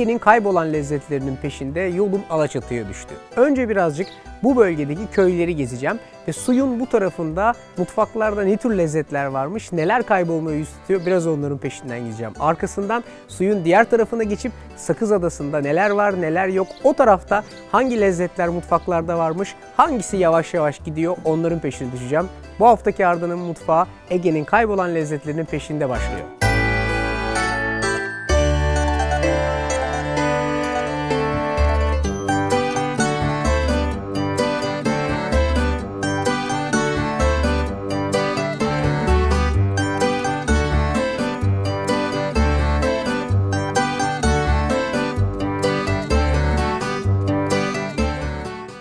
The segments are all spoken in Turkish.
Ege'nin kaybolan lezzetlerinin peşinde yolum Alaçatı'ya düştü. Önce birazcık bu bölgedeki köyleri gezeceğim ve suyun bu tarafında mutfaklarda ne tür lezzetler varmış, neler kaybolmaya yüz tutuyor, biraz onların peşinden gideceğim. Arkasından suyun diğer tarafına geçip Sakız Adası'nda neler var neler yok, o tarafta hangi lezzetler mutfaklarda varmış, hangisi yavaş yavaş gidiyor, onların peşine düşeceğim. Bu haftaki Arda'nın mutfağı Ege'nin kaybolan lezzetlerinin peşinde başlıyor.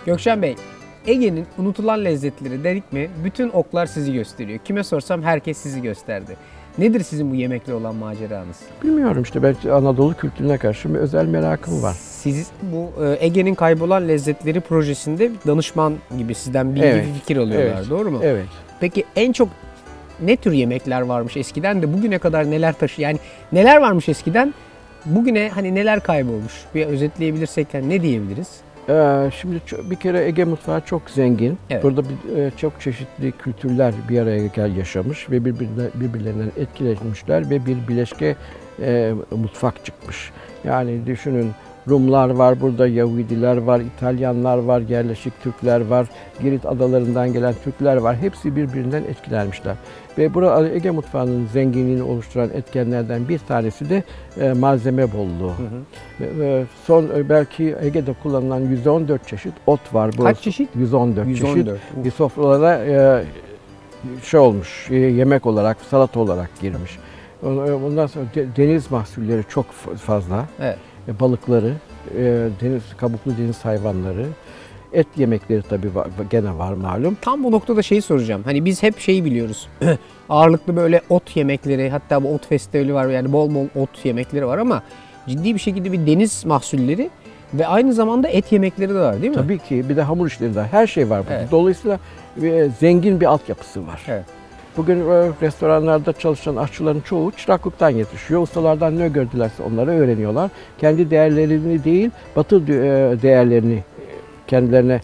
Gökşen Bey, Ege'nin unutulan lezzetleri dedik mi bütün oklar sizi gösteriyor. Kime sorsam herkes sizi gösterdi. Nedir sizin bu yemekle olan maceranız? Bilmiyorum işte, belki Anadolu kültürüne karşı bir özel merakım var. Siz bu Ege'nin kaybolan lezzetleri projesinde danışman gibi sizden bilgi ve fikir alıyorlar, evet, doğru mu? Evet. Peki en çok ne tür yemekler varmış eskiden de bugüne kadar neler yani neler varmış eskiden bugüne hani neler kaybolmuş? Bir özetleyebilirsek yani ne diyebiliriz? Şimdi bir kere Ege mutfağı çok zengin. Evet. Burada çok çeşitli kültürler bir araya yaşamış ve birbirlerinden etkileşmişler ve bir bileşke mutfak çıkmış. Yani düşünün, Rumlar var burada, Yahudiler var, İtalyanlar var, yerleşik Türkler var, Girit adalarından gelen Türkler var. Hepsi birbirinden etkilenmişler. Ve burada Ege mutfağının zenginliğini oluşturan etkenlerden bir tanesi de malzeme bolluğu. Son belki Ege'de kullanılan 114 çeşit ot var. Burası, kaç çeşit? 114 çeşit. Bir sofralara olmuş, yemek olarak, salata olarak girmiş. Ondan sonra deniz mahsulleri çok fazla. Evet. Balıkları, kabuklu deniz hayvanları, et yemekleri tabii gene var malum. Tam bu noktada şeyi soracağım. Hani biz hep şeyi biliyoruz. Ağırlıklı böyle ot yemekleri, hatta bu ot festivali var, yani bol bol ot yemekleri var ama ciddi bir şekilde bir deniz mahsulleri ve aynı zamanda et yemekleri de var, değil mi? Tabii ki, bir de hamur işleri de, her şey var burada. Evet. Dolayısıyla zengin bir altyapısı var. Evet. Bugün restoranlarda çalışan aşçıların çoğu çıraklıktan yetişiyor. Ustalardan ne gördülerse onları öğreniyorlar. Kendi değerlerini değil, Batı değerlerini kendilerine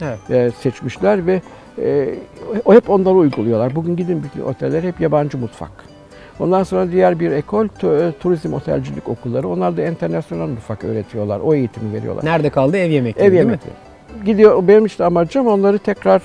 seçmişler ve hep onları uyguluyorlar. Bugün gidin bütün oteller hep yabancı mutfak. Ondan sonra diğer bir ekol, turizm otelcilik okulları. Onlar da internasyonel mutfak öğretiyorlar. O eğitimi veriyorlar. Nerede kaldı? Ev yemekleri, Ev değil yemekleri. Gidiyor, benim işte amacım onları tekrar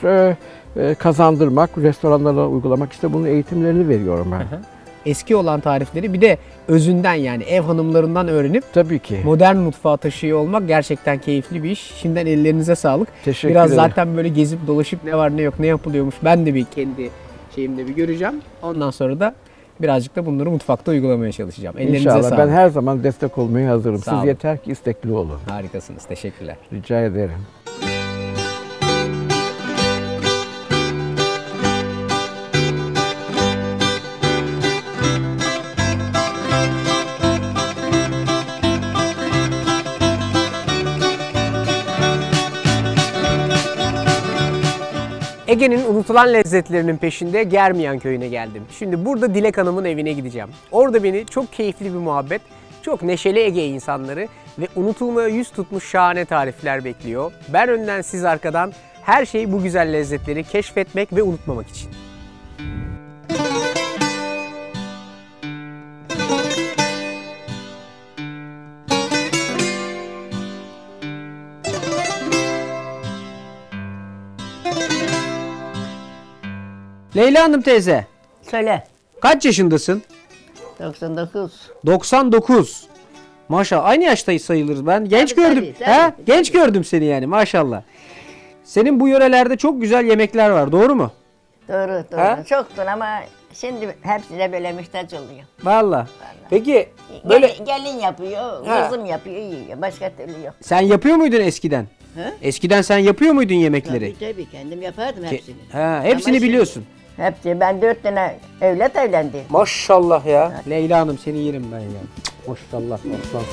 kazandırmak, restoranlara uygulamak. İşte bunun eğitimlerini veriyorum ben. Hı hı. Eski olan tarifleri bir de özünden, yani ev hanımlarından öğrenip Tabii ki. modern mutfağa taşıyor olmak gerçekten keyifli bir iş. Şimdiden ellerinize sağlık. Teşekkür Biraz ederim. zaten böyle gezip dolaşıp ne var ne yok, ne yapılıyormuş ben de bir kendi şeyimde bir göreceğim. Ondan sonra da birazcık da bunları mutfakta uygulamaya çalışacağım. Ellerinize İnşallah. sağlık. Ben her zaman destek olmaya hazırım. Sağ Siz olun. yeter ki istekli olun. Harikasınız. Teşekkürler. Rica ederim. Ege'nin unutulan lezzetlerinin peşinde Germiyan köyüne geldim. Şimdi burada Dilek Hanım'ın evine gideceğim. Orada beni çok keyifli bir muhabbet, çok neşeli Ege insanları ve unutulmaya yüz tutmuş şahane tarifler bekliyor. Ben önden, siz arkadan, her şey bu güzel lezzetleri keşfetmek ve unutmamak için. Leyla Hanım teyze, Söyle. kaç yaşındasın? 99. 99. Maşallah, aynı yaştayız sayılırız. Ben genç Tabii, gördüm. tabii, He? tabii. Genç gördüm seni yani, maşallah. Senin bu yörelerde çok güzel yemekler var, doğru mu? Doğru, doğru. Ha? Çoktur ama şimdi hepsi de böyle mühtaç oluyor. Vallahi. Peki böyle Gelin yapıyor, Ha. kızım yapıyor, yiyor. Başka türlü yok. sen yapıyor muydun eskiden? He? Eskiden sen yapıyor muydun yemekleri? Tabii kendim yapardım hepsini. Ha, hepsini Ama şimdi- biliyorsun. Hepsi. Ben 4 tane evlat evlendim. Maşallah ya. Leyla Hanım, seni yerim ben ya. Maşallah. Maşallah.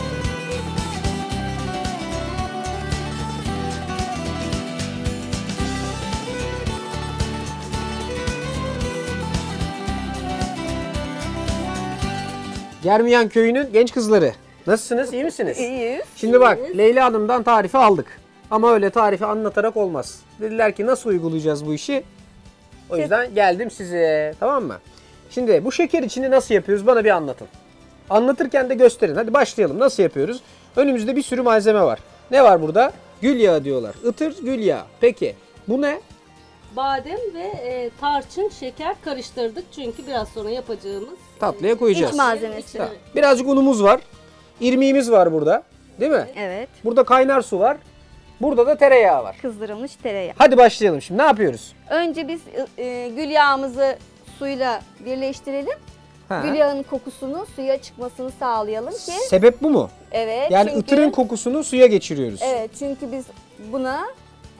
Germiyan köyünün genç kızları. Nasılsınız? İyi misiniz? İyiyiz. Şimdi bak Leyla Hanım'dan tarifi aldık. Ama öyle tarifi anlatarak olmaz. Dediler ki nasıl uygulayacağız bu işi? O yüzden geldim size. Tamam mı? Şimdi bu şeker içini nasıl yapıyoruz? Bana bir anlatın. Anlatırken de gösterin. Hadi başlayalım. Nasıl yapıyoruz? Önümüzde bir sürü malzeme var. Ne var burada? Gül yağı diyorlar. Itır gül yağı. Peki bu ne? Badem ve tarçın, şeker karıştırdık çünkü biraz sonra yapacağımız Tatlıya koyacağız. İç malzemesi. Tamam. Birazcık unumuz var. İrmiğimiz var burada. Değil mi? Evet. Burada kaynar su var. Burada da tereyağı var. Kızdırılmış tereyağı. Hadi başlayalım şimdi. Ne yapıyoruz? Önce biz gül yağımızı suyla birleştirelim. Ha. Gül yağının kokusunu suya çıkmasını sağlayalım ki. Sebep bu mu? Evet. Yani çünkü, ıtırın kokusunu suya geçiriyoruz. Evet, çünkü biz buna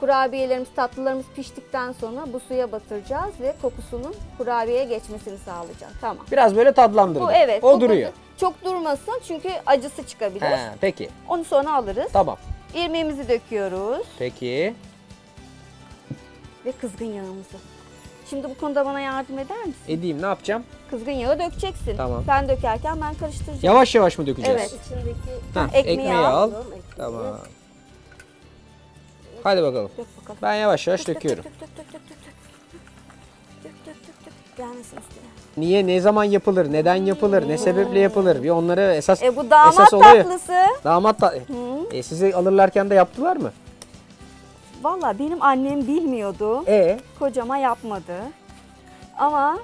kurabiyelerimiz, tatlılarımız piştikten sonra bu suya batıracağız ve kokusunun kurabiyeye geçmesini sağlayacağız. Tamam. Biraz böyle tadlandırdık. Bu evet. O bu duruyor. Çok durmasın çünkü acısı çıkabilir. He, peki. Onu sonra alırız. Tamam. İrmiğimizi döküyoruz Peki. ve kızgın yağımızı. Şimdi bu konuda bana yardım eder misin? Edeyim ne yapacağım? Kızgın yağı dökeceksin. Tamam. Sen dökerken ben karıştıracağım. Yavaş yavaş mı dökeceğiz? Evet. içindeki Ha, ekmeği ekmeği al. al. Tamam. Hadi bakalım. Dök bakalım. Ben yavaş yavaş Dök, dök, döküyorum. dök, dök, dök, dök, dök, dök. Dök, dök, dök, dök. Gelmesin üstüne. Niye, ne zaman yapılır, neden yapılır, ne sebeple yapılır? Bir onları esas Bu damat esas olayı. tatlısı. Damat sizi alırlarken de yaptılar mı? Valla benim annem bilmiyordu. Kocama yapmadı. Ama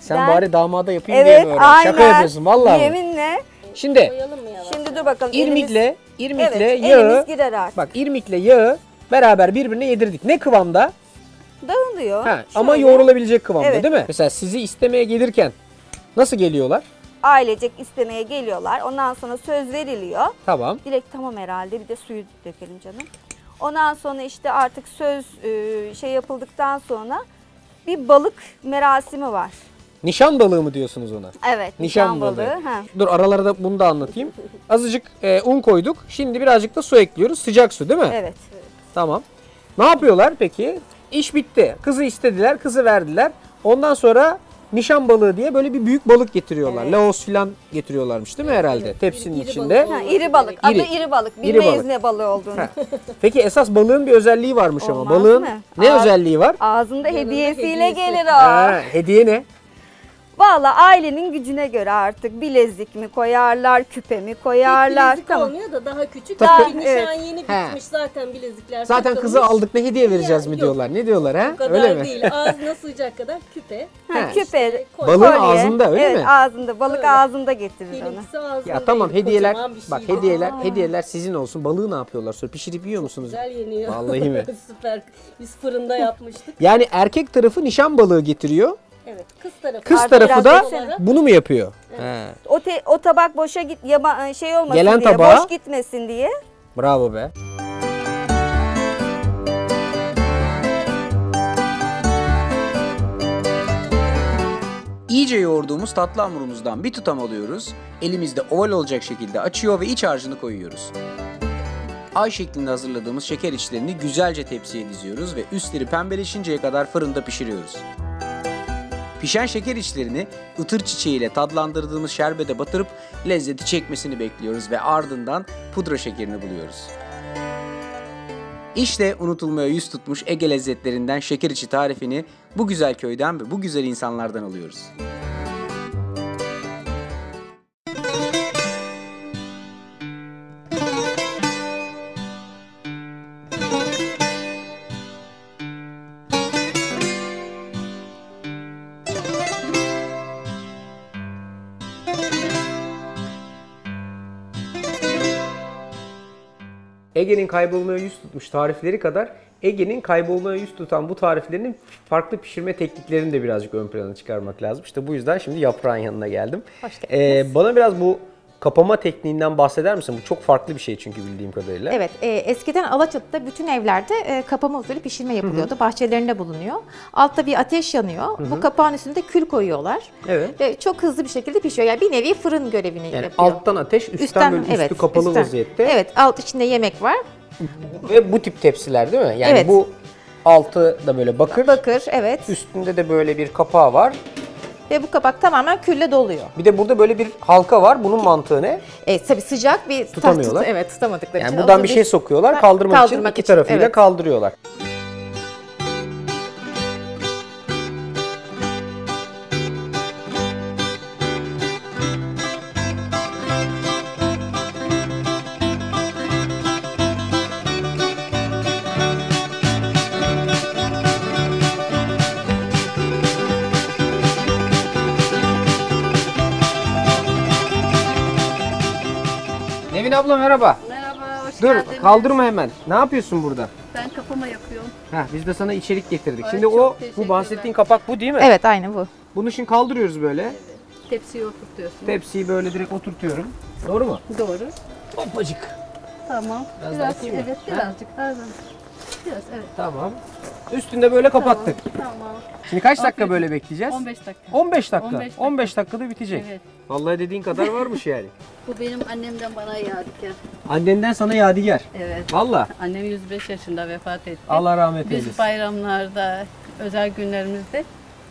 Sen ben- bari damada yapayım diye evet mi öğrendin? aynen. Şaka yapıyorsun vallahi. mi? Yeminle. Şimdi koyalım mı yavaş? Şimdi dur bakalım. irmikle evet, yağı, elimiz girer artık. bak irmikle yağı beraber birbirine yedirdik. Ne kıvamda? Dağılıyor. Ha, ama Şöyle. yoğrulabilecek kıvamda Evet. değil mi? Mesela sizi istemeye gelirken nasıl geliyorlar? Ailecek istemeye geliyorlar. Ondan sonra söz veriliyor. Tamam. Direkt tamam herhalde. Bir de suyu dökelim canım. Ondan sonra işte artık söz şey yapıldıktan sonra bir balık merasimi var. Nişan balığı mı diyorsunuz ona? Evet. Nişan balığı. Ha. Dur aralarda bunu da anlatayım. Azıcık un koyduk. Şimdi birazcık da su ekliyoruz. Sıcak su değil mi? Evet. Tamam. Ne yapıyorlar peki? İş bitti. Kızı istediler, kızı verdiler. Ondan sonra nişan balığı diye böyle bir büyük balık getiriyorlar. Evet. Laos filan getiriyorlarmış değil mi herhalde? Tepsinin İri içinde. balık. Ha, iri balık. Adı İri. iri balık. İri Bilmeyiz balık. ne balığı olduğunu. Ha. Peki esas balığın bir özelliği varmış ama. Olmaz Balığın mı? ne Ağız- özelliği var? Ağzında hediyesiyle hediyesi. gelir o. Ha, hediye ne? Valla ailenin gücüne göre artık bilezik mi koyarlar, küpe mi koyarlar. Bilezik olmuyor da daha küçük. Tabii. Daha nişan Evet. yeni He. bitmiş zaten bilezikler Zaten takılmış. kızı aldık ne hediye vereceğiz mi yok. diyorlar. Ne diyorlar ha? O kadar Öyle mi? değil. Ağzına sığacak kadar küpe. Ha, küpe, Balığın kolye. ağzında, öyle evet, mi? ağzında. Balık Öyle. ağzında getirir onu. Benimkisi ağzında Ya tamam değil, hediyeler kocaman bir şey bak değil. hediyeler sizin olsun. Balığı ne yapıyorlar sonra pişirip yiyor musunuz? Güzel yeniyor. Vallahi mi? Süper. Biz fırında yapmıştık. Yani erkek tarafı nişan balığı getiriyor. Evet. Kız tarafı. Kız Artık tarafı biraz da versene. bunu mu yapıyor? He. O tabak boşa şey olmasın Gelen diye, tabağa- boş gitmesin diye. Bravo be. İyice yoğurduğumuz tatlı hamurumuzdan bir tutam alıyoruz, elimizde oval olacak şekilde açıyor ve iç harcını koyuyoruz. Ay şeklinde hazırladığımız şeker içlerini güzelce tepsiye diziyoruz ve üstleri pembeleşinceye kadar fırında pişiriyoruz. Pişen şeker içlerini ıtır çiçeğiyle tadlandırdığımız şerbete batırıp lezzeti çekmesini bekliyoruz ve ardından pudra şekerini buluyoruz. İşte unutulmaya yüz tutmuş Ege lezzetlerinden şeker içi tarifini bu güzel köyden ve bu güzel insanlardan alıyoruz. Ege'nin kaybolmaya yüz tutmuş tarifleri kadar Ege'nin kaybolmaya yüz tutan bu tariflerinin farklı pişirme tekniklerini de birazcık ön plana çıkarmak lazım. İşte bu yüzden şimdi yaprağın yanına geldim. Bana biraz bu kapama tekniğinden bahseder misin? Bu çok farklı bir şey çünkü bildiğim kadarıyla. Evet, eskiden Alaçatı'da bütün evlerde kapama usulü pişirme yapılıyordu. Bahçelerinde bulunuyor. Altta bir ateş yanıyor. Bu kapağın üstünde kül koyuyorlar. Evet. Ve çok hızlı bir şekilde pişiyor. Yani bir nevi fırın görevini Yani yapıyor. alttan ateş, üstten böyle üstü kapalı üstten. vaziyette. Evet, alt içinde yemek var. Ve bu tip tepsiler değil mi? Yani Evet. bu altı da böyle bakır. Bakır, evet. Üstünde de böyle bir kapağı var. ve bu kapak tamamen külle doluyor. Bir de burada böyle bir halka var. Bunun mantığı ne? Tabii sıcak bir Tutamıyorlar. Evet, tutamadıkları için. Yani buradan O bir da şey sokuyorlar. Kaldırmak için iki tarafıyla evet. kaldırıyorlar. Nevin abla merhaba. Merhaba, hoş Dur geldiniz. kaldırma hemen. Ne yapıyorsun burada? Ben kapama yapıyorum. Biz de sana içerik getirdik. Ay, Şimdi çok bu teşekkürler. bahsettiğin kapak bu değil mi? Evet, aynı bu. Bunu şimdi kaldırıyoruz böyle. Tepsiye oturtuyorsun. Tepsiyi böyle direkt oturtuyorum. Doğru mu? Doğru. Hoppacık. Tamam. Biraz daha Biraz, açayım mı? evet, Ha? birazcık. Pardon. Biraz, evet. Tamam. Üstünde böyle kapattık. Tamam. Şimdi kaç dakika Afiyet böyle olsun. bekleyeceğiz? 15 dakika. 15 dakika. 15 dakika. 15 dakikada bitecek. Evet. Vallahi dediğin kadar varmış yani. Bu benim annemden bana yadigar. Annenden sana yadigar. Evet. Vallahi. Annem 105 yaşında vefat etti. Allah rahmet eylesin. Biz bayramlarda, özel günlerimizde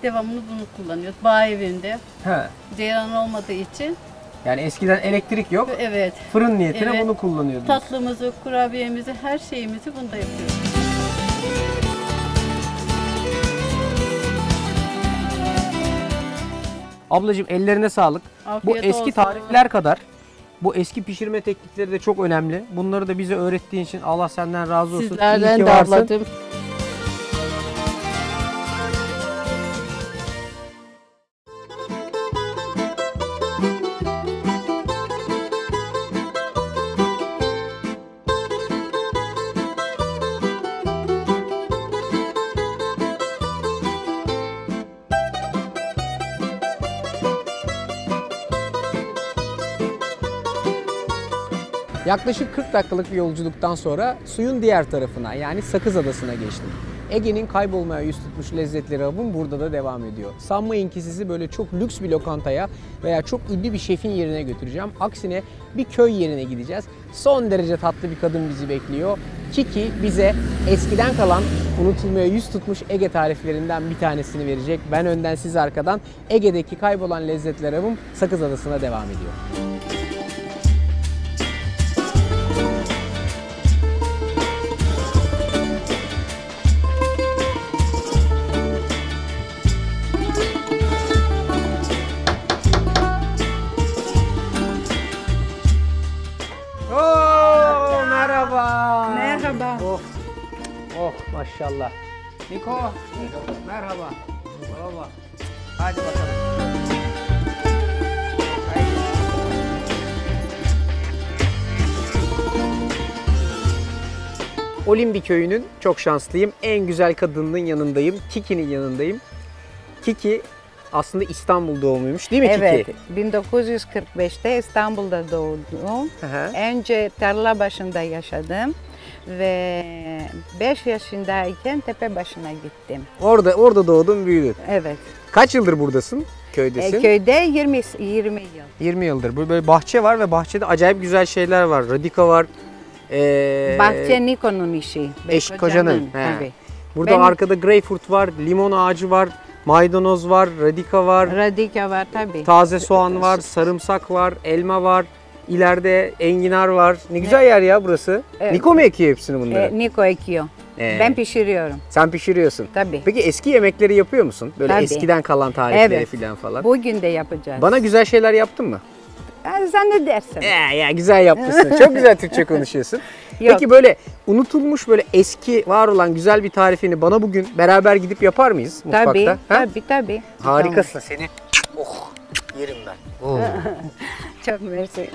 devamlı bunu kullanıyoruz. Bağ evinde. Ha. Ceyran olmadığı için. Yani eskiden elektrik yok. Evet. Fırın niyetine Evet. bunu kullanıyordunuz. Tatlımızı, kurabiyemizi, her şeyimizi bunda yapıyoruz. Ablacığım ellerine sağlık. Afiyet Bu eski olsun. tarifler kadar bu eski pişirme teknikleri de çok önemli. Bunları da bize öğrettiğin için Allah senden razı olsun. İyi Sizlerden ki de varsın. ablacığım. Yaklaşık 40 dakikalık bir yolculuktan sonra suyun diğer tarafına yani Sakız Adası'na geçtim. Ege'nin kaybolmaya yüz tutmuş lezzetleri avım burada da devam ediyor. Sanmayın ki sizi böyle çok lüks bir lokantaya veya çok ünlü bir şefin yerine götüreceğim. Aksine bir köy yerine gideceğiz. Son derece tatlı bir kadın bizi bekliyor. Kiki bize eskiden kalan unutulmaya yüz tutmuş Ege tariflerinden bir tanesini verecek. Ben önden, siz arkadan. Ege'deki kaybolan lezzetler avım Sakız Adası'na devam ediyor. Oo, merhaba. Merhaba. Oh, oh maşallah. Niko, merhaba. Merhaba. Hadi bakalım. Haydi. Olimbi köyünün çok şanslıyım. En güzel kadının yanındayım. Kiki'nin yanındayım. Kiki aslında İstanbul doğumluymuş değil mi Evet, Kiki? 1945'te İstanbul'da doğdum. Hı hı. Önce tarla başında yaşadım ve 5 yaşındayken Tepebaşı'na gittim. Orada doğdun, büyüdün. Evet. Kaç yıldır buradasın? Köydesin. Köyde 20 yıl. 20 yıldır. Böyle bahçe var ve bahçede acayip güzel şeyler var. Radika var. Bahçe Niko'nun işi. Eş kocanın. He. Tabii. Burada Benim- arkada greyfurt var, limon ağacı var, maydanoz var, radika var, Radika var tabii. taze soğan var, sarımsak var, elma var. İleride enginar var. Ne güzel yer ya burası. Evet. Niko mu ekiyor hepsini bunları? Niko ekiyor. Ben pişiriyorum. Sen pişiriyorsun. Tabii. Peki eski yemekleri yapıyor musun? Böyle Tabii. eskiden kalan tarifleri Evet. falan. Bugün de yapacağız. Bana güzel şeyler yaptın mı? Zannedersin. Ya güzel yapmışsın. Çok güzel Türkçe konuşuyorsun. Yok. Peki böyle unutulmuş böyle eski var olan güzel bir tarifini bana bugün beraber gidip yapar mıyız mutfakta? Tabii, Ha? tabii. Harikasın seni. Oh yerim ben. Oh. Çok mersi.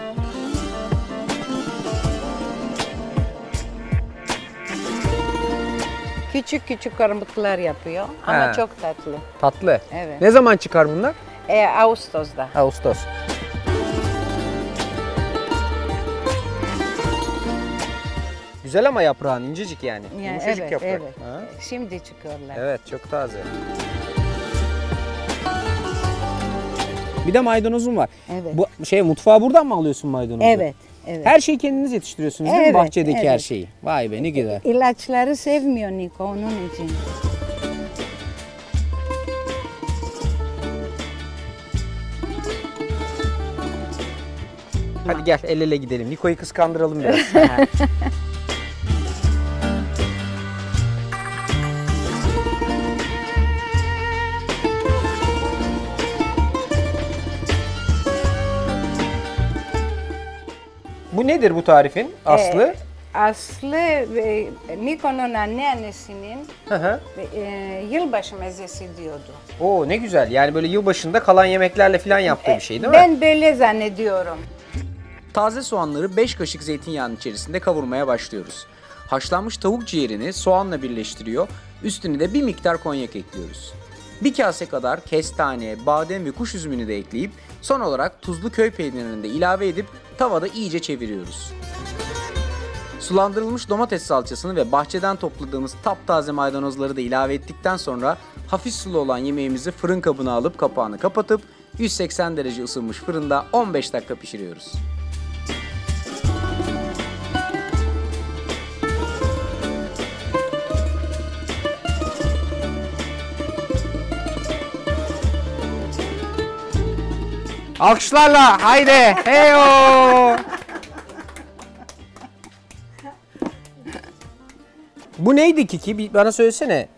Küçük küçük armutlar yapıyor ama Ha. çok tatlı. Tatlı. Evet. Ne zaman çıkar bunlar? Ağustos'da. Ağustos. Güzel ama yaprağın incecik yani. Yani Yumuşacık evet, yaprak. evet. Ha? Şimdi çıkıyorlar. Evet, çok taze. Bir de maydanozum var. Evet. Bu mutfağa buradan mı alıyorsun maydanozu? Evet, evet. Her şeyi kendiniz yetiştiriyorsunuz değil mi Evet, bahçedeki her evet. şeyi? Vay be ne güzel. İlaçları sevmiyor Niko onun için. Hadi gel el ele gidelim. Niko'yu kıskandıralım biraz. Bu nedir bu tarifin aslı? Aslı Niko'nun anneannesinin Hı hı. yılbaşı mezesi diyordu. Oo ne güzel. Yani böyle yılbaşında kalan yemeklerle falan yaptığı bir şey değil mi? Ben böyle zannediyorum. Taze soğanları 5 kaşık zeytinyağının içerisinde kavurmaya başlıyoruz. Haşlanmış tavuk ciğerini soğanla birleştiriyor, üstüne de bir miktar konyak ekliyoruz. Bir kase kadar kestane, badem ve kuş üzümünü de ekleyip son olarak tuzlu köy peynirini de ilave edip tavada iyice çeviriyoruz. Sulandırılmış domates salçasını ve bahçeden topladığımız taptaze maydanozları da ilave ettikten sonra hafif sulu olan yemeğimizi fırın kabına alıp kapağını kapatıp 180 derece ısınmış fırında 15 dakika pişiriyoruz. Alkışlarla haydi. Heyo. Bu neydi Kiki? Bana söylesene.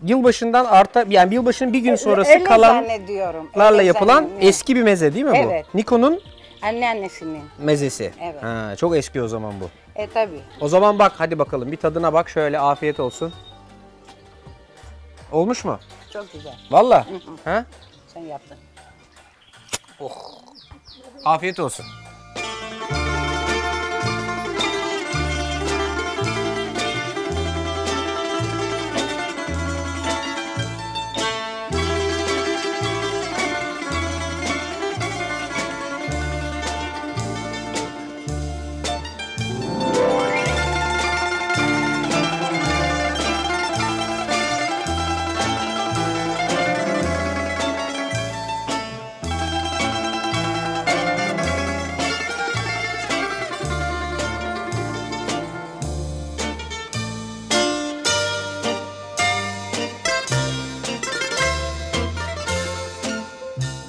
Yılbaşından yani yılbaşının bir gün sonrası Öyle kalanlarla zannediyorum. Öyle yapılan zannediyorum. eski bir meze değil mi bu? Evet. Niko'nun Anneannesinin. mezesi. Evet. Ha, çok eski o zaman bu. Tabii. O zaman bak hadi bakalım bir tadına bak şöyle afiyet olsun. Olmuş mu? Çok güzel. Valla. Ha? Sen yaptın. Afiyet olsun.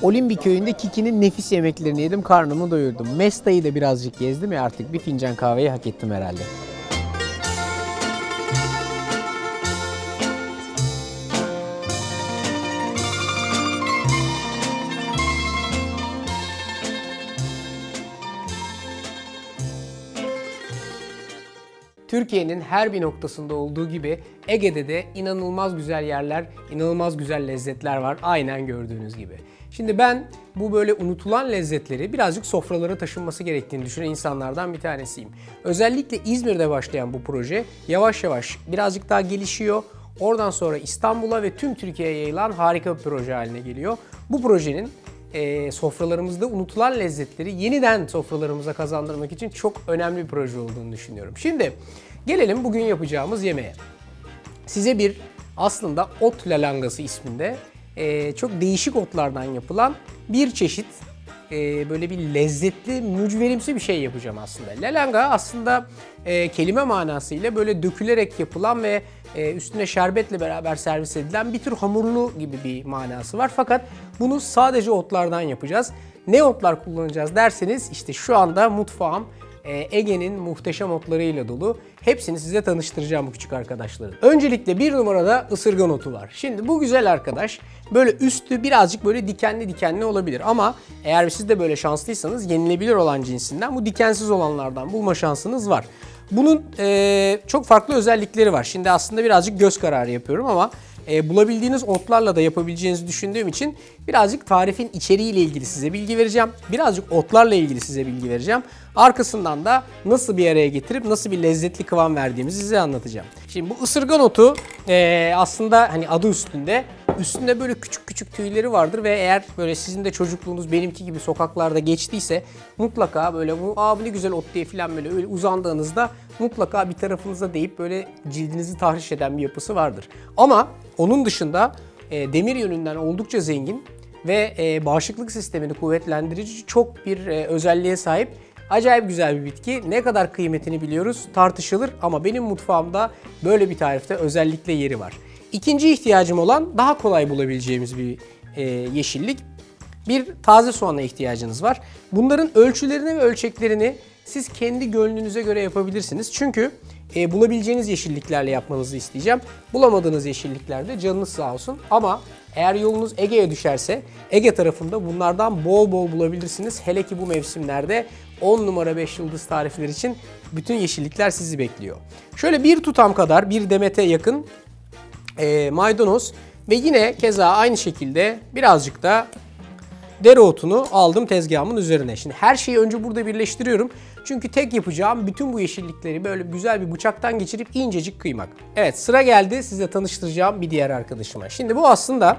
Olimbi köyünde Kiki'nin nefis yemeklerini yedim, karnımı doyurdum. Mesta'yı da birazcık gezdim ya artık bir fincan kahveyi hak ettim herhalde. Türkiye'nin her bir noktasında olduğu gibi Ege'de de inanılmaz güzel yerler, inanılmaz güzel lezzetler var. Aynen gördüğünüz gibi. Şimdi ben bu böyle unutulan lezzetleri birazcık sofralara taşınması gerektiğini düşünen insanlardan bir tanesiyim. Özellikle İzmir'de başlayan bu proje yavaş yavaş birazcık daha gelişiyor. Oradan sonra İstanbul'a ve tüm Türkiye'ye yayılan harika bir proje haline geliyor. Bu projenin sofralarımızda unutulan lezzetleri yeniden sofralarımıza kazandırmak için çok önemli bir proje olduğunu düşünüyorum. Şimdi gelelim bugün yapacağımız yemeğe. Size bir aslında ot lalangası isminde çok değişik otlardan yapılan bir çeşit böyle bir lezzetli, mücverimsi bir şey yapacağım aslında. Lalanga aslında kelime manasıyla böyle dökülerek yapılan ve üstüne şerbetle beraber servis edilen bir tür hamurlu gibi bir manası var. Fakat bunu sadece otlardan yapacağız. Ne otlar kullanacağız derseniz işte şu anda mutfağım Ege'nin muhteşem otlarıyla dolu. Hepsini size tanıştıracağım bu küçük arkadaşların. Öncelikle bir numarada ısırgan otu var. Şimdi bu güzel arkadaş böyle üstü birazcık böyle dikenli dikenli olabilir. Ama eğer siz de böyle şanslıysanız yenilebilir olan cinsinden bu dikensiz olanlardan bulma şansınız var. Bunun çok farklı özellikleri var. Şimdi aslında birazcık göz kararı yapıyorum ama bulabildiğiniz otlarla da yapabileceğinizi düşündüğüm için birazcık tarifin içeriğiyle ilgili size bilgi vereceğim. Birazcık otlarla ilgili size bilgi vereceğim. Arkasından da nasıl bir araya getirip nasıl bir lezzetli kıvam verdiğimizi size anlatacağım. Şimdi bu ısırgan otu aslında hani adı üstünde böyle küçük küçük tüyleri vardır ve eğer böyle sizin de çocukluğunuz benimki gibi sokaklarda geçtiyse mutlaka böyle bu ne güzel ot diye falan böyle öyle uzandığınızda mutlaka bir tarafınıza değip böyle cildinizi tahriş eden bir yapısı vardır. Ama onun dışında demir yönünden oldukça zengin ve bağışıklık sistemini kuvvetlendirici çok bir özelliğe sahip. Acayip güzel bir bitki. Ne kadar kıymetini biliyoruz tartışılır ama benim mutfağımda böyle bir tarifte özellikle yeri var. İkinci ihtiyacım olan daha kolay bulabileceğimiz bir yeşillik. bir taze soğana ihtiyacınız var. Bunların ölçülerini ve ölçeklerini siz kendi gönlünüze göre yapabilirsiniz. Çünkü bulabileceğiniz yeşilliklerle yapmanızı isteyeceğim. Bulamadığınız yeşilliklerde canınız sağ olsun. Ama eğer yolunuz Ege'ye düşerse Ege tarafında bunlardan bol bol bulabilirsiniz. Hele ki bu mevsimlerde 10 numara 5 yıldız tarifler için bütün yeşillikler sizi bekliyor. Şöyle bir tutam kadar, bir demete yakın maydanoz ve yine keza aynı şekilde birazcık da dereotunu aldım tezgahımın üzerine. Şimdi her şeyi önce burada birleştiriyorum. Çünkü tek yapacağım bütün bu yeşillikleri böyle güzel bir bıçaktan geçirip incecik kıymak. Evet, sıra geldi size tanıştıracağım bir diğer arkadaşıma. Şimdi bu aslında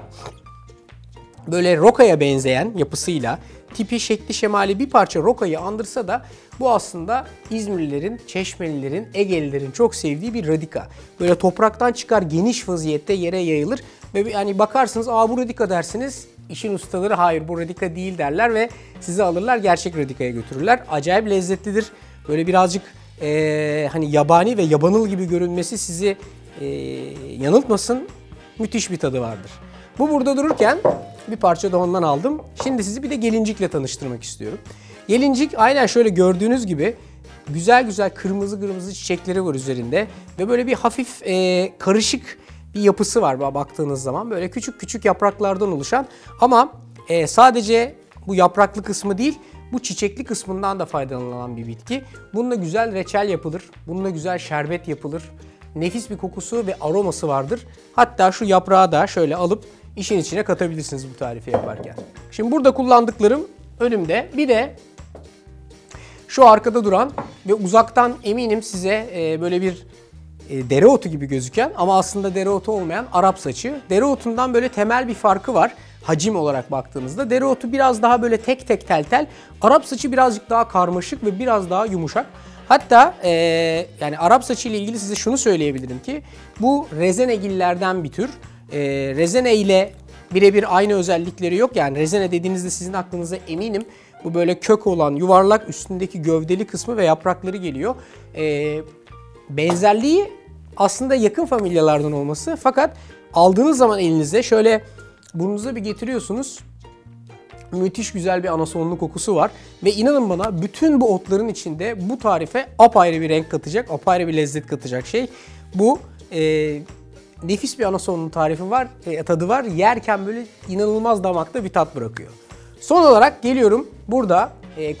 böyle rokaya benzeyen yapısıyla, tipi, şekli, şemali bir parça rokayı andırsa da bu aslında İzmirlilerin, Çeşmelilerin, Egelilerin çok sevdiği bir radika. Böyle topraktan çıkar, geniş vaziyette yere yayılır ve yani bakarsınız bu radika dersiniz. İşin ustaları hayır bu radika değil derler ve sizi alırlar gerçek radikaya götürürler. Acayip lezzetlidir. Böyle birazcık hani yabani ve yabanıl gibi görünmesi sizi yanıltmasın. Müthiş bir tadı vardır. Bu burada dururken bir parça da ondan aldım. Şimdi sizi bir de gelincikle tanıştırmak istiyorum. Gelincik aynen şöyle gördüğünüz gibi güzel güzel kırmızı kırmızı çiçekleri var üzerinde. Ve böyle bir hafif karışık bir yapısı var baktığınız zaman. Böyle küçük küçük yapraklardan oluşan ama sadece bu yapraklı kısmı değil, bu çiçekli kısmından da faydalanılan bir bitki. Bununla güzel reçel yapılır, bununla güzel şerbet yapılır. Nefis bir kokusu ve aroması vardır. Hatta şu yaprağı da şöyle alıp işin içine katabilirsiniz bu tarifi yaparken. Şimdi burada kullandıklarım önümde. Bir de şu arkada duran ve uzaktan eminim size böyle bir dereotu gibi gözüken ama aslında dereotu olmayan Arap saçı. Dereotundan böyle temel bir farkı var hacim olarak baktığınızda. Dereotu biraz daha böyle tek tek tel tel. Arap saçı birazcık daha karmaşık ve biraz daha yumuşak. Hatta yani Arap saçı ile ilgili size şunu söyleyebilirim ki bu rezenegillerden bir tür. Rezene ile birebir aynı özellikleri yok. Yani rezene dediğinizde sizin aklınıza eminim bu böyle kök olan yuvarlak üstündeki gövdeli kısmı ve yaprakları geliyor. Benzerliği aslında yakın familyalardan olması fakat aldığınız zaman elinize şöyle burnunuza bir getiriyorsunuz. Müthiş güzel bir anasonlu kokusu var ve inanın bana bütün bu otların içinde bu tarife apayrı bir renk katacak, apayrı bir lezzet katacak şey. Bu nefis bir anasonlu tarifi var, tadı var. Yerken böyle inanılmaz damakta bir tat bırakıyor. Son olarak geliyorum burada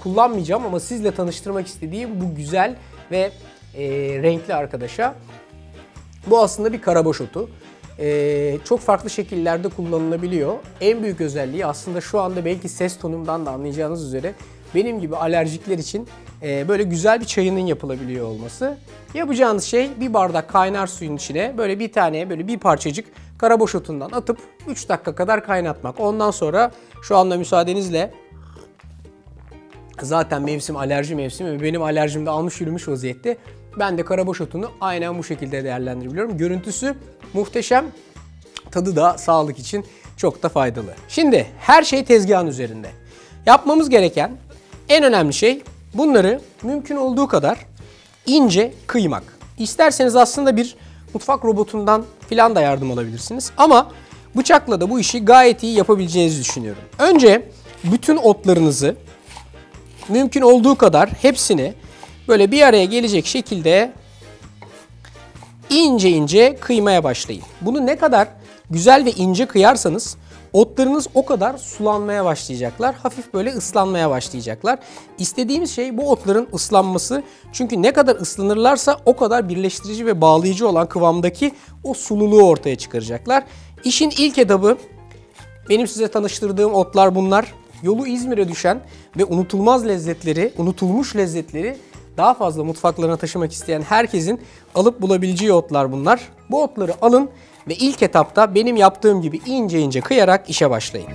kullanmayacağım ama sizle tanıştırmak istediğim bu güzel ve renkli arkadaşa. Bu aslında bir karabaş otu. Çok farklı şekillerde kullanılabiliyor. En büyük özelliği aslında şu anda belki ses tonumdan da anlayacağınız üzere benim gibi alerjikler için böyle güzel bir çayının yapılabiliyor olması. Yapacağınız şey bir bardak kaynar suyun içine böyle bir tane böyle bir parçacık karabaş otundan atıp 3 dakika kadar kaynatmak. Ondan sonra şu anda müsaadenizle zaten mevsim alerji mevsimi ve benim alerjim de almış yürümüş vaziyette. Ben de karabaş otunu aynen bu şekilde değerlendirebiliyorum. Görüntüsü muhteşem, tadı da sağlık için çok da faydalı. Şimdi her şey tezgahın üzerinde. Yapmamız gereken en önemli şey bunları mümkün olduğu kadar ince kıymak. İsterseniz aslında bir mutfak robotundan filan da yardım alabilirsiniz. Ama bıçakla da bu işi gayet iyi yapabileceğinizi düşünüyorum. Önce bütün otlarınızı mümkün olduğu kadar hepsini böyle bir araya gelecek şekilde ince ince kıymaya başlayın. Bunu ne kadar güzel ve ince kıyarsanız otlarınız o kadar sulanmaya başlayacaklar. Hafif böyle ıslanmaya başlayacaklar. İstediğimiz şey bu otların ıslanması. Çünkü ne kadar ıslanırlarsa o kadar birleştirici ve bağlayıcı olan kıvamdaki o sululuğu ortaya çıkaracaklar. İşin ilk etabı benim size tanıştırdığım otlar bunlar. Yolu İzmir'e düşen ve unutulmuş lezzetleri daha fazla mutfaklarına taşımak isteyen herkesin alıp bulabileceği otlar bunlar. Bu otları alın ve ilk etapta benim yaptığım gibi ince ince kıyarak işe başlayın.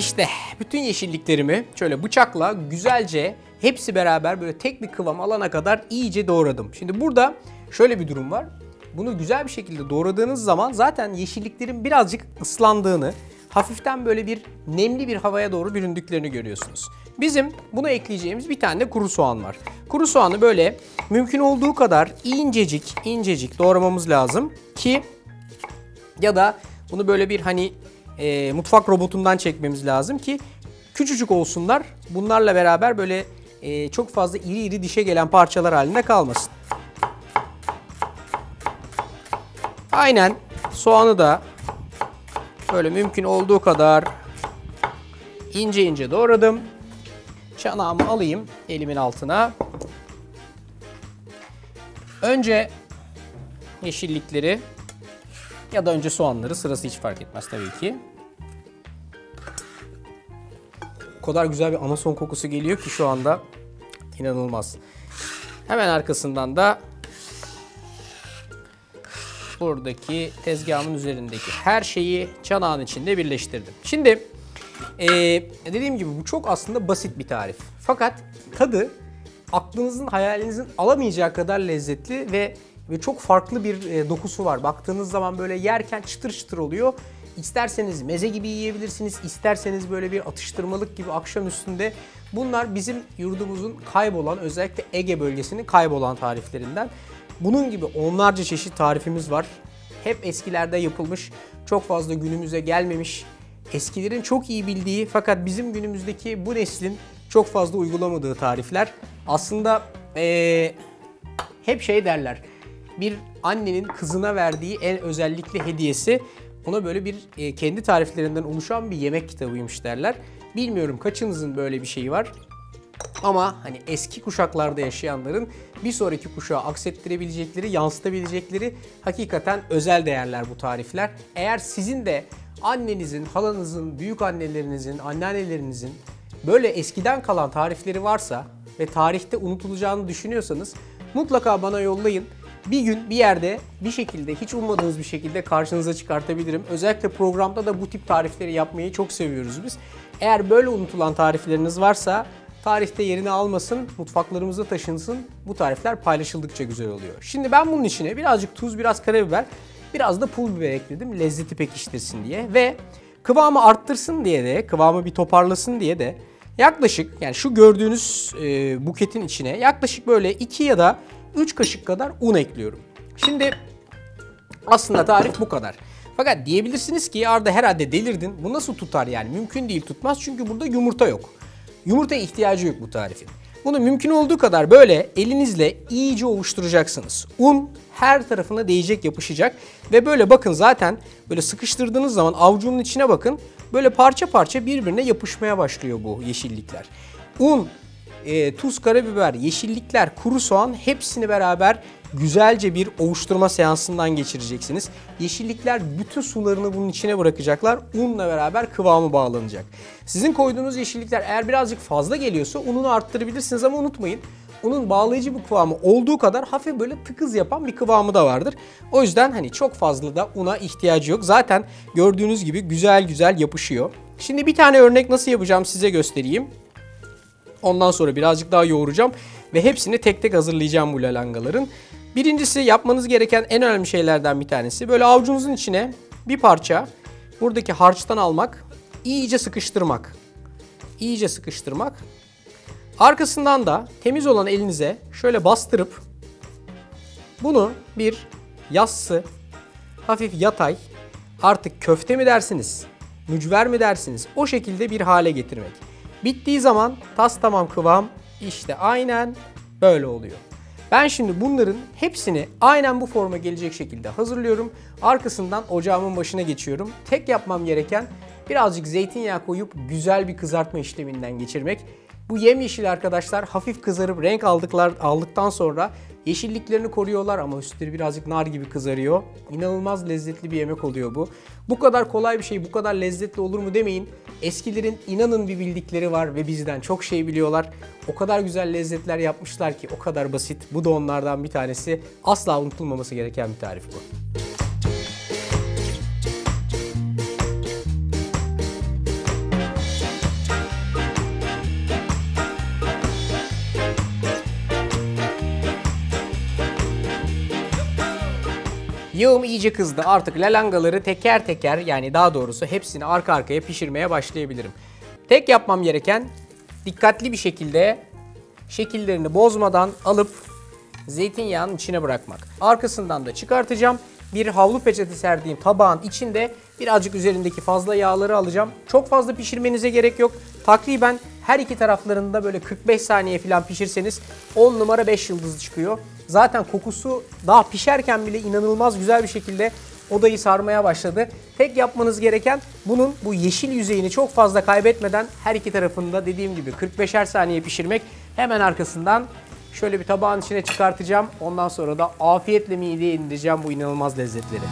İşte bütün yeşilliklerimi şöyle bıçakla güzelce hepsi beraber böyle tek bir kıvam alana kadar iyice doğradım. Şimdi burada şöyle bir durum var. Bunu güzel bir şekilde doğradığınız zaman zaten yeşilliklerin birazcık ıslandığını, hafiften böyle bir nemli bir havaya doğru büründüklerini görüyorsunuz. Bizim bunu ekleyeceğimiz bir tane de kuru soğan var. Kuru soğanı böyle mümkün olduğu kadar incecik doğramamız lazım ki, ya da bunu böyle bir hani mutfak robotundan çekmemiz lazım ki küçücük olsunlar. Bunlarla beraber böyle çok fazla iri dişe gelen parçalar halinde kalmasın. Aynen soğanı da böyle mümkün olduğu kadar ince doğradım. Çanağımı alayım elimin altına. Önce yeşillikleri ya da önce soğanları, sırası hiç fark etmez tabii ki. O kadar güzel bir anason kokusu geliyor ki şu anda, inanılmaz. Hemen arkasından da buradaki tezgahımın üzerindeki her şeyi çanağın içinde birleştirdim. Şimdi dediğim gibi bu çok aslında basit bir tarif. Fakat tadı aklınızın, hayalinizin alamayacağı kadar lezzetli ve çok farklı bir dokusu var. Baktığınız zaman böyle yerken çıtır oluyor. İsterseniz meze gibi yiyebilirsiniz, isterseniz böyle bir atıştırmalık gibi akşam üstünde. Bunlar bizim yurdumuzun kaybolan, özellikle Ege bölgesinin kaybolan tariflerinden. Bunun gibi onlarca çeşit tarifimiz var. Hep eskilerde yapılmış, çok fazla günümüze gelmemiş, eskilerin çok iyi bildiği fakat bizim günümüzdeki bu neslin çok fazla uygulamadığı tarifler. Aslında hep şey derler, bir annenin kızına verdiği en özellikle hediyesi ona böyle bir kendi tariflerinden oluşan bir yemek kitabıymış derler. Bilmiyorum kaçınızın böyle bir şeyi var. Ama hani eski kuşaklarda yaşayanların bir sonraki kuşağa aksettirebilecekleri, yansıtabilecekleri hakikaten özel değerler bu tarifler. Eğer sizin de annenizin, halanızın, büyük annelerinizin, anneannelerinizin böyle eskiden kalan tarifleri varsa ve tarihte unutulacağını düşünüyorsanız mutlaka bana yollayın. Bir gün bir yerde bir şekilde, hiç ummadığınız bir şekilde karşınıza çıkartabilirim. Özellikle programda da bu tip tarifleri yapmayı çok seviyoruz biz. Eğer böyle unutulan tarifleriniz varsa tarihte yerini almasın, mutfaklarımıza taşınsın. Bu tarifler paylaşıldıkça güzel oluyor. Şimdi ben bunun içine birazcık tuz, biraz karabiber, biraz da pul biber ekledim lezzeti pekiştirsin diye ve kıvamı arttırsın diye de, kıvamı bir toparlasın diye de yaklaşık, yani şu gördüğünüz buketin içine yaklaşık böyle 2 ya da 3 kaşık kadar un ekliyorum. Şimdi aslında tarif bu kadar. Fakat diyebilirsiniz ki Arda herhalde delirdin. Bu nasıl tutar yani? Mümkün değil, tutmaz çünkü burada yumurta yok. Yumurtaya ihtiyacı yok bu tarifin. Bunu mümkün olduğu kadar böyle elinizle iyice ovuşturacaksınız. Un her tarafına değecek, yapışacak ve böyle bakın zaten böyle sıkıştırdığınız zaman avucunun içine bakın. Böyle parça parça birbirine yapışmaya başlıyor bu yeşillikler. Un, tuz, karabiber, yeşillikler, kuru soğan hepsini beraber güzelce bir ovuşturma seansından geçireceksiniz. Yeşillikler bütün sularını bunun içine bırakacaklar. Unla beraber kıvamı bağlanacak. Sizin koyduğunuz yeşillikler eğer birazcık fazla geliyorsa ununu arttırabilirsiniz ama unutmayın. Unun bağlayıcı bir kıvamı olduğu kadar hafif böyle tıkız yapan bir kıvamı da vardır. O yüzden hani çok fazla da una ihtiyacı yok. Zaten gördüğünüz gibi güzel güzel yapışıyor. Şimdi bir tane örnek nasıl yapacağım size göstereyim. Ondan sonra birazcık daha yoğuracağım ve hepsini tek tek hazırlayacağım bu lalangaların. Birincisi yapmanız gereken en önemli şeylerden bir tanesi böyle avucunuzun içine bir parça buradaki harçtan almak, iyice sıkıştırmak. İyice sıkıştırmak. Arkasından da temiz olan elinize şöyle bastırıp bunu bir yassı, hafif yatay, artık köfte mi dersiniz, mücver mi dersiniz, o şekilde bir hale getirmek. Bittiği zaman tas tamam kıvam işte aynen böyle oluyor. Ben şimdi bunların hepsini aynen bu forma gelecek şekilde hazırlıyorum. Arkasından ocağımın başına geçiyorum. Tek yapmam gereken birazcık zeytinyağı koyup güzel bir kızartma işleminden geçirmek. Bu yemyeşil arkadaşlar hafif kızarıp renk aldıktan sonra yeşilliklerini koruyorlar ama üstleri birazcık nar gibi kızarıyor. İnanılmaz lezzetli bir yemek oluyor bu. Bu kadar kolay bir şey bu kadar lezzetli olur mu demeyin. Eskilerin inanın bir bildikleri var ve bizden çok şey biliyorlar. O kadar güzel lezzetler yapmışlar ki o kadar basit. Bu da onlardan bir tanesi. Asla unutulmaması gereken bir tarif bu. Yağım iyice kızdı. Artık lalangaları teker teker, yani daha doğrusu hepsini arka arkaya pişirmeye başlayabilirim. Tek yapmam gereken dikkatli bir şekilde şekillerini bozmadan alıp zeytinyağının içine bırakmak. Arkasından da çıkartacağım. Bir havlu peçete serdiğim tabağın içinde birazcık üzerindeki fazla yağları alacağım. Çok fazla pişirmenize gerek yok. Takriben her iki taraflarında böyle 45 saniye falan pişirseniz 10 numara 5 yıldız çıkıyor. Zaten kokusu daha pişerken bile inanılmaz güzel bir şekilde odayı sarmaya başladı. Tek yapmanız gereken bunun bu yeşil yüzeyini çok fazla kaybetmeden her iki tarafında dediğim gibi 45'er saniye pişirmek. Hemen arkasından şöyle bir tabağın içine çıkartacağım. Ondan sonra da afiyetle mideye indireceğim bu inanılmaz lezzetleri.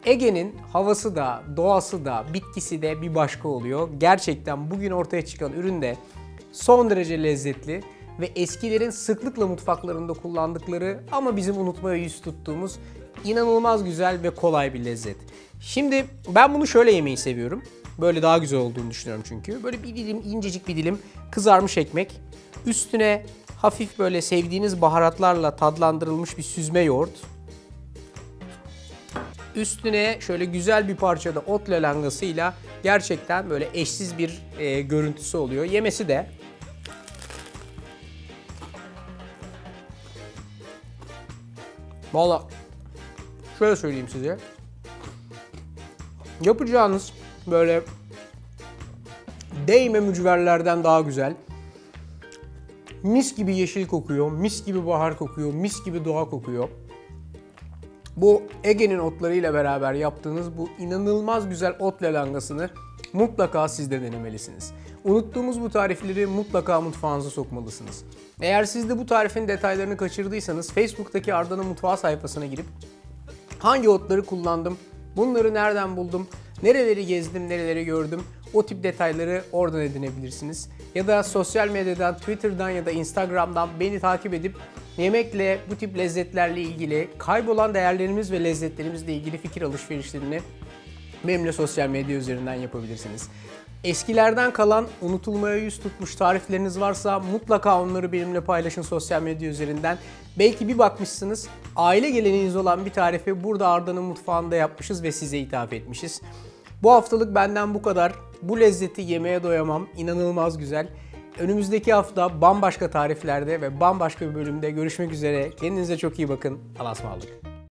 Ege'nin havası da, doğası da, bitkisi de bir başka oluyor. Gerçekten bugün ortaya çıkan ürün de son derece lezzetli ve eskilerin sıklıkla mutfaklarında kullandıkları ama bizim unutmaya yüz tuttuğumuz inanılmaz güzel ve kolay bir lezzet. Şimdi ben bunu şöyle yemeyi seviyorum. Böyle daha güzel olduğunu düşünüyorum çünkü. Böyle bir dilim, incecik bir dilim kızarmış ekmek. Üstüne hafif böyle sevdiğiniz baharatlarla tadlandırılmış bir süzme yoğurt. Üstüne şöyle güzel bir parça da ot lalangasıyla gerçekten böyle eşsiz bir görüntüsü oluyor. Yemesi de valla şöyle söyleyeyim size. Yapacağınız böyle değme mücverlerden daha güzel. Mis gibi yeşil kokuyor, mis gibi bahar kokuyor, mis gibi doğa kokuyor. Bu Ege'nin otlarıyla beraber yaptığınız bu inanılmaz güzel ot lalangasını mutlaka siz de denemelisiniz. Unuttuğumuz bu tarifleri mutlaka mutfağınıza sokmalısınız. Eğer siz de bu tarifin detaylarını kaçırdıysanız Facebook'taki Arda'nın Mutfağı sayfasına girip hangi otları kullandım, bunları nereden buldum, nereleri gezdim, nereleri gördüm, o tip detayları oradan edinebilirsiniz. Ya da sosyal medyadan, Twitter'dan ya da Instagram'dan beni takip edip yemekle, bu tip lezzetlerle ilgili, kaybolan değerlerimiz ve lezzetlerimizle ilgili fikir alışverişlerini benimle sosyal medya üzerinden yapabilirsiniz. Eskilerden kalan, unutulmaya yüz tutmuş tarifleriniz varsa mutlaka onları benimle paylaşın sosyal medya üzerinden. Belki bir bakmışsınız, aile geleneğiniz olan bir tarifi burada Arda'nın mutfağında yapmışız ve size ithaf etmişiz. Bu haftalık benden bu kadar. Bu lezzeti yemeye doyamam. İnanılmaz güzel. Önümüzdeki hafta bambaşka tariflerde ve bambaşka bir bölümde görüşmek üzere. Kendinize çok iyi bakın. Allah'a ısmarladık.